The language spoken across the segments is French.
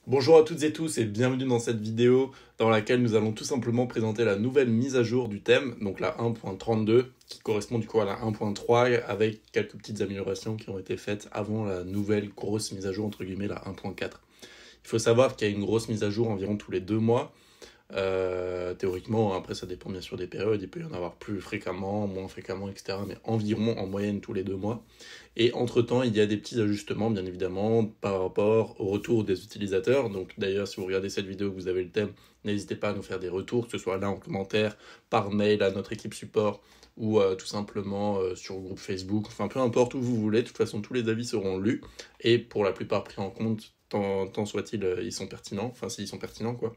Bonjour à toutes et tous et bienvenue dans cette vidéo dans laquelle nous allons tout simplement présenter la nouvelle mise à jour du thème, donc la 1.32 qui correspond du coup à la 1.3 avec quelques petites améliorations qui ont été faites avant la nouvelle grosse mise à jour entre guillemets la 1.4. Il faut savoir qu'il y a une grosse mise à jour environ tous les 2 mois. Théoriquement, après ça dépend bien sûr des périodes, il peut y en avoir plus fréquemment, moins fréquemment, etc. Mais environ en moyenne tous les 2 mois. Et entre-temps, il y a des petits ajustements, bien évidemment, par rapport au retour des utilisateurs. Donc d'ailleurs, si vous regardez cette vidéo, que vous avez le thème, n'hésitez pas à nous faire des retours, que ce soit là en commentaire, par mail à notre équipe support, ou tout simplement sur le groupe Facebook, enfin peu importe où vous voulez, de toute façon tous les avis seront lus, et pour la plupart pris en compte, tant soit-il ils sont pertinents, enfin s'ils sont pertinents quoi.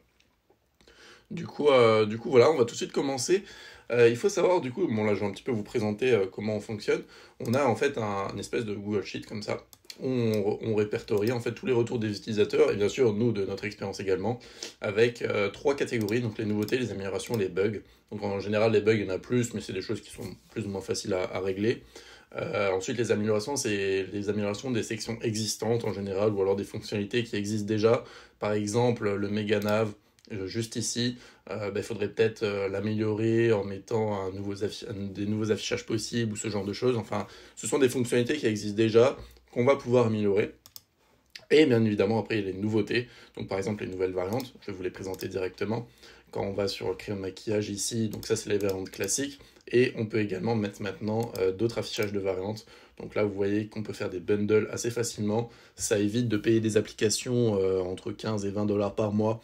Du coup, voilà, on va tout de suite commencer. Il faut savoir, du coup, bon là je vais un petit peu vous présenter comment on fonctionne. On a en fait un espèce de Google Sheet comme ça. On répertorie en fait tous les retours des utilisateurs et bien sûr nous de notre expérience également avec trois catégories, donc les nouveautés, les améliorations, les bugs. Donc en général les bugs il y en a plus mais c'est des choses qui sont plus ou moins faciles à régler. Ensuite les améliorations c'est les améliorations des sections existantes en général ou alors des fonctionnalités qui existent déjà. Par exemple le méga nav juste ici, il faudrait peut-être l'améliorer en mettant des nouveaux affichages possibles ou ce genre de choses. Enfin, ce sont des fonctionnalités qui existent déjà, qu'on va pouvoir améliorer. Et bien évidemment, après, il y a les nouveautés. Donc, par exemple, les nouvelles variantes, je vais vous les présenter directement. Quand on va sur le crayon de maquillage ici, donc ça, c'est les variantes classiques. Et on peut également mettre maintenant d'autres affichages de variantes. Donc là, vous voyez qu'on peut faire des bundles assez facilement. Ça évite de payer des applications entre 15 et 20 dollars par mois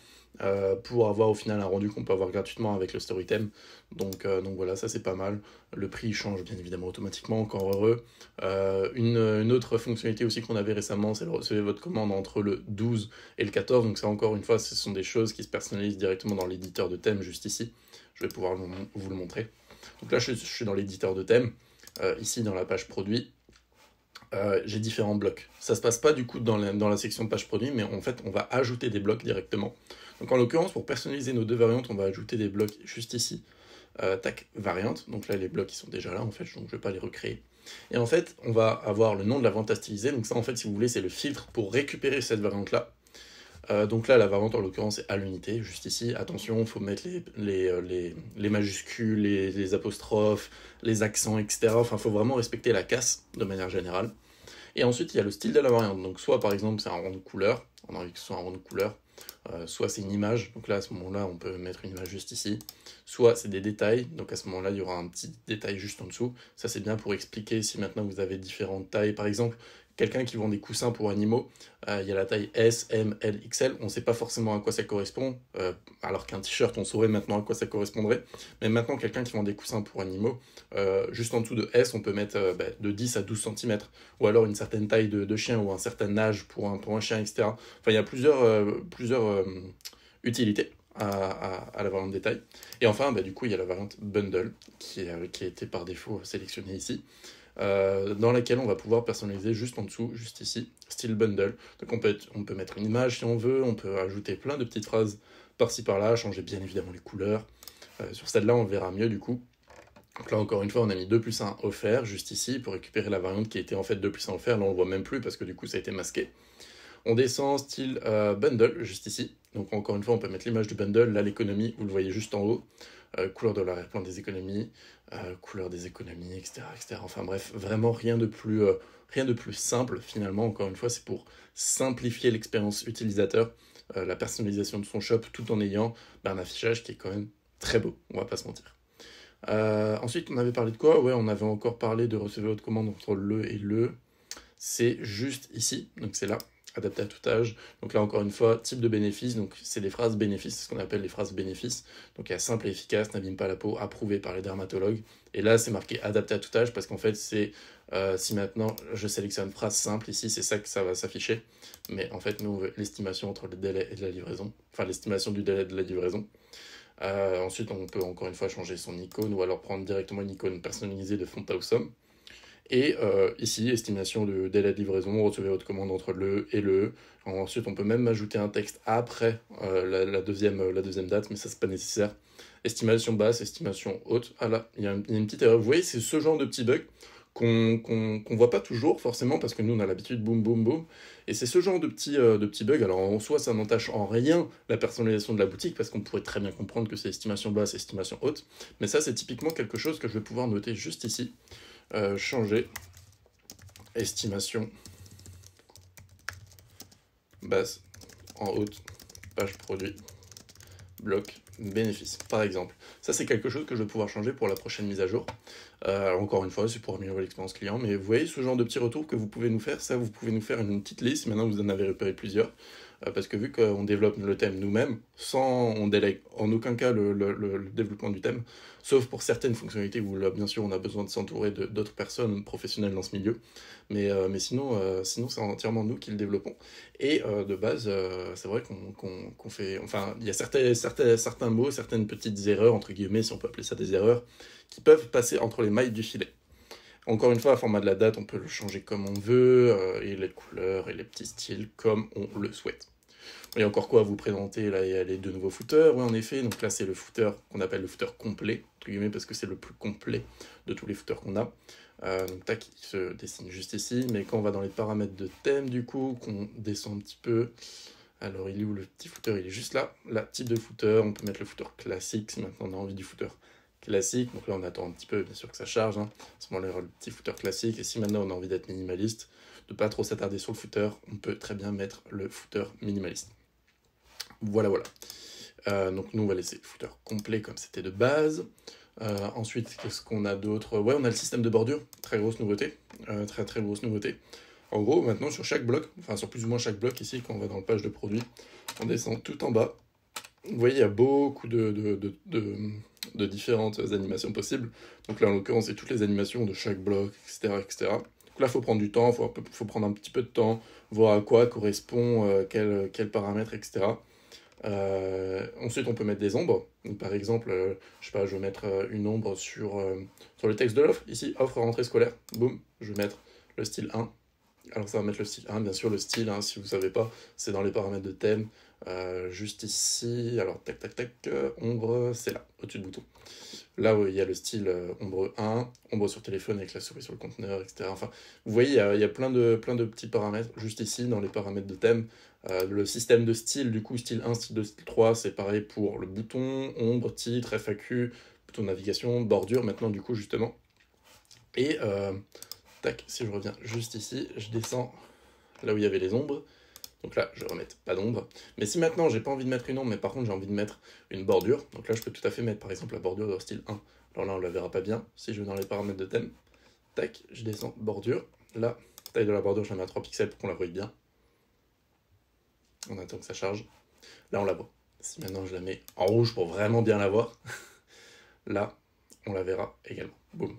pour avoir au final un rendu qu'on peut avoir gratuitement avec le Storytem. Donc voilà, ça c'est pas mal. Le prix change bien évidemment automatiquement, encore heureux. Une autre fonctionnalité aussi qu'on avait récemment, c'est de recevoir votre commande entre le 12 et le 14. Donc ça encore une fois, ce sont des choses qui se personnalisent directement dans l'éditeur de thème juste ici. Je vais pouvoir vous le montrer. Donc là, je suis dans l'éditeur de thème. Ici, dans la page produit, j'ai différents blocs. Ça se passe pas du coup dans la section page produit, mais en fait, on va ajouter des blocs directement. Donc en l'occurrence, pour personnaliser nos deux variantes, on va ajouter des blocs juste ici. Tac, variante. Donc là, les blocs, ils sont déjà là, en fait, donc je vais pas les recréer. Et en fait, on va avoir le nom de la variante à styliser. Donc ça, en fait, si vous voulez, c'est le filtre pour récupérer cette variante-là. Donc là, la variante, en l'occurrence, est à l'unité, juste ici. Attention, il faut mettre les majuscules, les apostrophes, les accents, etc. Enfin, il faut vraiment respecter la casse, de manière générale. Et ensuite, il y a le style de la variante. Donc, soit par exemple, c'est un rond de couleur, on a envie que ce soit un rond de couleur, soit c'est une image, donc là, à ce moment-là, on peut mettre une image juste ici, soit c'est des détails, donc à ce moment-là, il y aura un petit détail juste en dessous. Ça, c'est bien pour expliquer si maintenant vous avez différentes tailles. Par exemple, quelqu'un qui vend des coussins pour animaux, il y a la taille S, M, L, XL, on ne sait pas forcément à quoi ça correspond, alors qu'un t-shirt, on saurait maintenant à quoi ça correspondrait. Mais maintenant, quelqu'un qui vend des coussins pour animaux, juste en dessous de S, on peut mettre de 10 à 12 cm, ou alors une certaine taille de chien, ou un certain âge pour un chien, etc. Enfin, il y a plusieurs utilités à la variante détail. Et enfin, du coup, il y a la variante bundle, qui a été par défaut sélectionnée ici, dans laquelle on va pouvoir personnaliser juste en dessous, juste ici, style bundle. Donc on peut mettre une image si on veut, on peut ajouter plein de petites phrases par-ci par-là, changer bien évidemment les couleurs. Sur celle-là, on verra mieux du coup. Donc là, encore une fois, on a mis 2+1 offert juste ici pour récupérer la variante qui était en fait 2+1 offert. Là, on le voit même plus parce que du coup, ça a été masqué. On descend style bundle juste ici. Donc encore une fois, on peut mettre l'image du bundle. Là, l'économie, vous le voyez juste en haut. Couleur de l'arrière-plan des économies, couleur des économies, etc., etc. Enfin bref, vraiment rien de plus simple finalement. Encore une fois, c'est pour simplifier l'expérience utilisateur, la personnalisation de son shop, tout en ayant un affichage qui est quand même très beau, on va pas se mentir. Ensuite, on avait parlé de quoi? Ouais, on avait encore parlé de recevoir votre commande entre le et le. C'est juste ici, donc c'est là, adapté à tout âge. Donc là, encore une fois, type de bénéfice, donc c'est des phrases bénéfices, c'est ce qu'on appelle les phrases bénéfices. Donc il y a simple et efficace, n'abîme pas la peau, approuvé par les dermatologues. Et là, c'est marqué adapté à tout âge parce qu'en fait, c'est si maintenant je sélectionne phrase simple ici, c'est ça que ça va s'afficher. Mais en fait, nous, on veut l'estimation entre le délai et de la livraison, enfin l'estimation du délai de la livraison. Ensuite, on peut encore une fois changer son icône ou alors prendre directement une icône personnalisée de font awesome. Et ici, estimation de délai de livraison, recevez votre commande entre le et le. Ensuite, on peut même ajouter un texte après la deuxième date, mais ça, c'est pas nécessaire. Estimation basse, estimation haute. Ah là, il y a une petite erreur. Vous voyez, c'est ce genre de petit bug qu'on voit pas toujours forcément parce que nous on a l'habitude boum boum boum et c'est ce genre de petits bugs. Alors en soi ça n'entache en rien la personnalisation de la boutique parce qu'on pourrait très bien comprendre que c'est estimation basse, estimation haute, mais ça c'est typiquement quelque chose que je vais pouvoir noter juste ici. Changer estimation basse en haute, page produit, bloc bénéfice, par exemple. Ça, c'est quelque chose que je vais pouvoir changer pour la prochaine mise à jour. Encore une fois, c'est pour améliorer l'expérience client, mais vous voyez ce genre de petits retours que vous pouvez nous faire, ça, vous pouvez nous faire une petite liste, maintenant vous en avez repéré plusieurs, parce que vu qu'on développe le thème nous-mêmes, on délègue en aucun cas le développement du thème, sauf pour certaines fonctionnalités où là, bien sûr, on a besoin de s'entourer d'autres personnes professionnelles dans ce milieu, mais sinon c'est entièrement nous qui le développons. Et de base, c'est vrai qu'on fait... Enfin, il y a certains mots, certaines petites erreurs, entre guillemets, si on peut appeler ça des erreurs, qui peuvent passer entre les mailles du filet. Encore une fois, le format de la date, on peut le changer comme on veut, et les couleurs et les petits styles comme on le souhaite. Et encore quoi à vous présenter, là il y a les deux nouveaux footers, oui en effet, donc là c'est le footer qu'on appelle le footer complet, entre guillemets parce que c'est le plus complet de tous les footers qu'on a. Donc tac, il se dessine juste ici, mais quand on va dans les paramètres de thème du coup, qu'on descend un petit peu, alors il est où le petit footer? Il est juste là, type de footer, on peut mettre le footer classique si maintenant on a envie du footer classique, donc là on attend un petit peu bien sûr que ça charge, à ce moment-là le petit footer classique, et si maintenant on a envie d'être minimaliste, de pas trop s'attarder sur le footer, on peut très bien mettre le footer minimaliste. Voilà. Donc nous on va laisser le footer complet comme c'était de base. Ensuite, qu'est-ce qu'on a d'autre? Ouais, on a le système de bordure, très grosse nouveauté. Très grosse nouveauté. En gros, maintenant sur chaque bloc, enfin sur plus ou moins chaque bloc ici, quand on va dans le page de produit, on descend tout en bas. Vous voyez, il y a beaucoup de différentes animations possibles. Donc là, en l'occurrence, c'est toutes les animations de chaque bloc, etc. Donc là, il faut prendre du temps, il faut prendre un petit peu de temps, voir à quoi correspond quel paramètre, etc. Ensuite, on peut mettre des ombres. Donc, par exemple, je sais pas, je vais mettre une ombre sur le texte de l'offre. Ici, offre rentrée scolaire. Boum, je vais mettre le style 1. Alors, ça va mettre le style 1. Bien sûr, le style, si vous ne savez pas, c'est dans les paramètres de thème. Juste ici. Alors, tac, ombre, c'est là, au-dessus du bouton. Là où il y a le style ombre 1, ombre sur téléphone avec la souris sur le conteneur, etc. Enfin, vous voyez, il y a plein de petits paramètres juste ici dans les paramètres de thème. Le système de style, du coup, style 1, style 2, style 3, c'est pareil pour le bouton, ombre, titre, FAQ, bouton navigation, bordure, maintenant, du coup, justement. Et, tac, si je reviens juste ici, je descends là où il y avait les ombres. Donc là, je vais remettre pas d'ombre. Mais si maintenant, j'ai pas envie de mettre une ombre, mais par contre, j'ai envie de mettre une bordure, donc là, je peux tout à fait mettre, par exemple, la bordure dans style 1. Alors là, on la verra pas bien. Si je vais dans les paramètres de thème, tac, je descends bordure. Là, taille de la bordure, je la mets à 3 pixels pour qu'on la voie bien. On attend que ça charge. Là, on la voit. Si maintenant, je la mets en rouge pour vraiment bien la voir, là, on la verra également. Boum.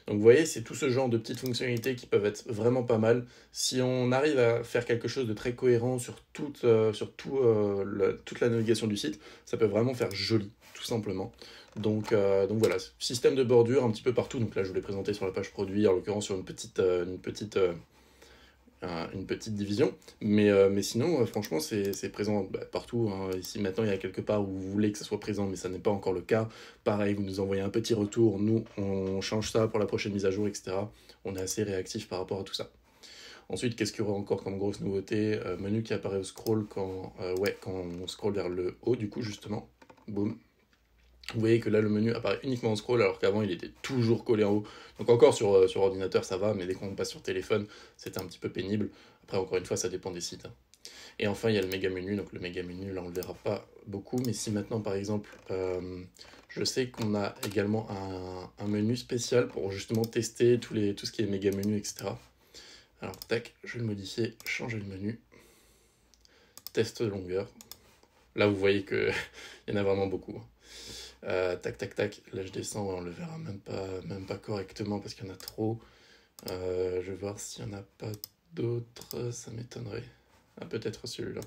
Donc vous voyez, c'est tout ce genre de petites fonctionnalités qui peuvent être vraiment pas mal. Si on arrive à faire quelque chose de très cohérent sur toute la navigation du site, ça peut vraiment faire joli, tout simplement. Donc voilà, système de bordure un petit peu partout. Donc là, je vous l'ai présenté sur la page produit, en l'occurrence sur une petite division, mais sinon franchement c'est présent partout, Ici maintenant il y a quelque part où vous voulez que ça soit présent mais ça n'est pas encore le cas, pareil vous nous envoyez un petit retour, nous on change ça pour la prochaine mise à jour, etc. On est assez réactif par rapport à tout ça. Ensuite, qu'est-ce qu'il y aura encore comme grosse nouveauté? Menu qui apparaît au scroll quand on scroll vers le haut, du coup justement, boum. Vous voyez que là, le menu apparaît uniquement en scroll, alors qu'avant, il était toujours collé en haut. Donc encore sur ordinateur, ça va, mais dès qu'on passe sur téléphone, c'était un petit peu pénible. Après, encore une fois, ça dépend des sites. Et enfin, il y a le méga menu. Donc le méga menu, là, on ne le verra pas beaucoup. Mais si maintenant, par exemple, je sais qu'on a également un menu spécial pour justement tester tout ce qui est méga menu, etc. Alors, tac, je vais le modifier, changer le menu. Test de longueur. Là, vous voyez qu'il y en a vraiment beaucoup. Tac, là je descends, on le verra même pas correctement parce qu'il y en a trop. Je vais voir s'il n'y en a pas d'autres, ça m'étonnerait. Ah, peut-être celui-là.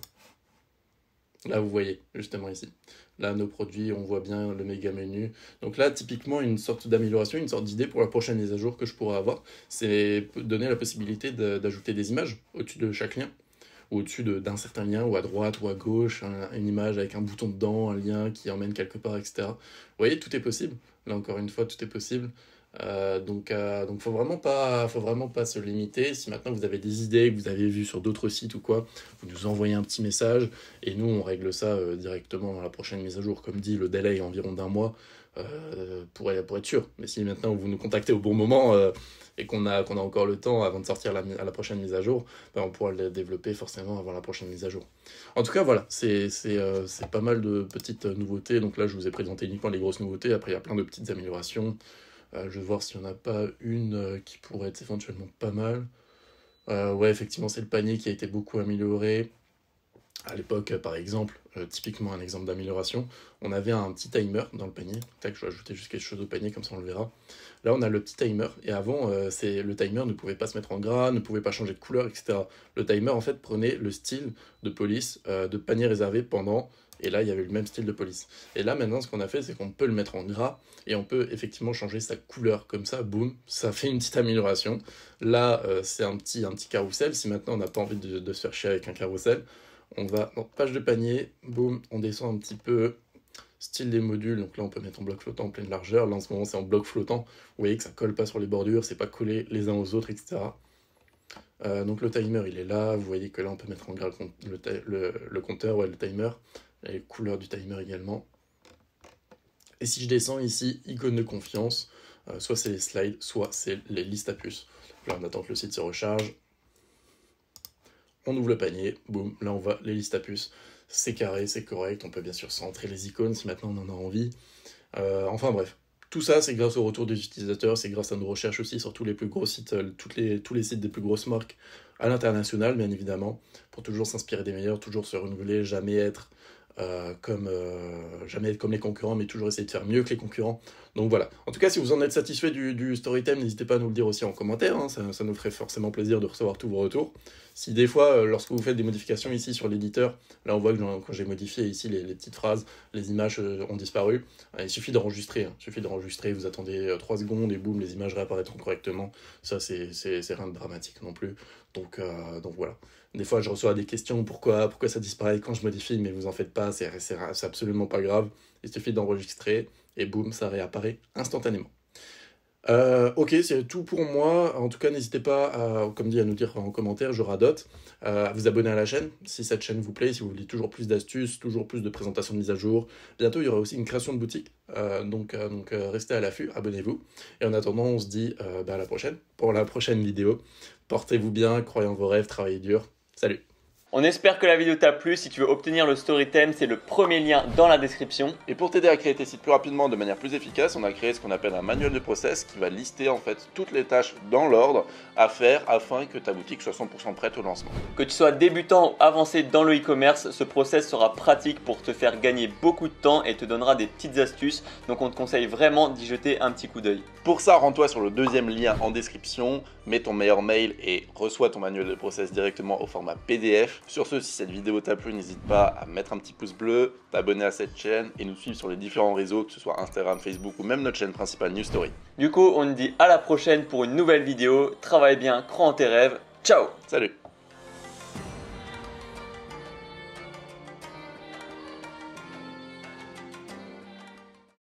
Là vous voyez, justement ici. Là nos produits, on voit bien le méga menu. Donc là typiquement une sorte d'amélioration, une sorte d'idée pour la prochaine mise à jour que je pourrais avoir, c'est donner la possibilité d'ajouter des images au-dessus de chaque lien, ou au-dessus d'un certain lien, ou à droite ou à gauche, une image avec un bouton dedans, un lien qui emmène quelque part, etc. Vous voyez, tout est possible. Là, encore une fois, tout est possible. Donc faut vraiment pas se limiter. Si maintenant vous avez des idées que vous avez vues sur d'autres sites ou quoi, vous nous envoyez un petit message et nous on règle ça directement dans la prochaine mise à jour. Comme dit, le délai est environ d'1 mois pour être sûr. Mais si maintenant vous nous contactez au bon moment et qu'on a encore le temps avant de sortir à la prochaine mise à jour, on pourra le développer forcément avant la prochaine mise à jour. En tout cas voilà, c'est pas mal de petites nouveautés. Donc là je vous ai présenté uniquement les grosses nouveautés. Après il y a plein de petites améliorations. Je vais voir s'il n'y en a pas une qui pourrait être éventuellement pas mal. Ouais, effectivement, c'est le panier qui a été beaucoup amélioré. À l'époque, par exemple, typiquement un exemple d'amélioration, on avait un petit timer dans le panier. Tac, je vais ajouter juste quelque chose au panier, comme ça on le verra. Là, on a le petit timer, et avant, le timer ne pouvait pas se mettre en gras, ne pouvait pas changer de couleur, etc. Le timer, en fait, prenait le style de police de panier réservé pendant, et là, il y avait le même style de police. Et là, maintenant, ce qu'on a fait, c'est qu'on peut le mettre en gras, et on peut effectivement changer sa couleur, comme ça, boum, ça fait une petite amélioration. Là, c'est un petit carrousel. Si maintenant, on n'a pas envie de se faire chier avec un carrousel, on va dans page de panier, boum, on descend un petit peu, style des modules, donc là on peut mettre en bloc flottant en pleine largeur, là en ce moment c'est en bloc flottant, vous voyez que ça colle pas sur les bordures, c'est pas collé les uns aux autres, etc. Donc le timer il est là, vous voyez que là on peut mettre en gras le compteur, ouais, le timer, les couleurs du timer également. Et si je descends ici, icône de confiance, soit c'est les slides, soit c'est les listes à puces. Là on attend que le site se recharge. On ouvre le panier, boum, là on voit les listes à puces, c'est carré, c'est correct, on peut bien sûr centrer les icônes si maintenant on en a envie. Enfin bref, tout ça c'est grâce au retour des utilisateurs, c'est grâce à nos recherches aussi sur tous les plus gros sites, tous les sites des plus grosses marques à l'international bien évidemment, pour toujours s'inspirer des meilleurs, toujours se renouveler, jamais être comme les concurrents, mais toujours essayer de faire mieux que les concurrents. Donc voilà. En tout cas, si vous en êtes satisfait du Storytime, n'hésitez pas à nous le dire aussi en commentaire. Hein. Ça nous ferait forcément plaisir de recevoir tous vos retours. Si des fois, lorsque vous faites des modifications ici sur l'éditeur, là on voit que quand j'ai modifié ici les petites phrases, les images ont disparu. Il suffit d'enregistrer. Hein. Il suffit d'enregistrer, vous attendez 3 secondes et boum, les images réapparaîtront correctement. Ça, c'est rien de dramatique non plus. Donc voilà. Des fois, je reçois des questions, pourquoi ça disparaît quand je modifie, mais vous en faites pas, c'est absolument pas grave. Il suffit d'enregistrer et boum, ça réapparaît instantanément. Ok, c'est tout pour moi. En tout cas, n'hésitez pas, comme dit, à nous dire en commentaire, je radote, à vous abonner à la chaîne, si cette chaîne vous plaît, si vous voulez toujours plus d'astuces, toujours plus de présentations de mise à jour. Bientôt, il y aura aussi une création de boutique, donc restez à l'affût, abonnez-vous. Et en attendant, on se dit à la prochaine, pour la prochaine vidéo. Portez-vous bien, croyez en vos rêves, travaillez dur. Salut! On espère que la vidéo t'a plu. Si tu veux obtenir le Storytime, c'est le premier lien dans la description. Et pour t'aider à créer tes sites plus rapidement, de manière plus efficace, on a créé ce qu'on appelle un manuel de process qui va lister en fait toutes les tâches dans l'ordre à faire afin que ta boutique soit 100% prête au lancement. Que tu sois débutant ou avancé dans le e-commerce, ce process sera pratique pour te faire gagner beaucoup de temps et te donnera des petites astuces. Donc on te conseille vraiment d'y jeter un petit coup d'œil. Pour ça, rends-toi sur le deuxième lien en description, mets ton meilleur mail et reçois ton manuel de process directement au format PDF. Sur ce, si cette vidéo t'a plu, n'hésite pas à mettre un petit pouce bleu, t'abonner à cette chaîne et nous suivre sur les différents réseaux, que ce soit Instagram, Facebook ou même notre chaîne principale New Story. Du coup, on te dit à la prochaine pour une nouvelle vidéo. Travaille bien, crois en tes rêves. Ciao! Salut!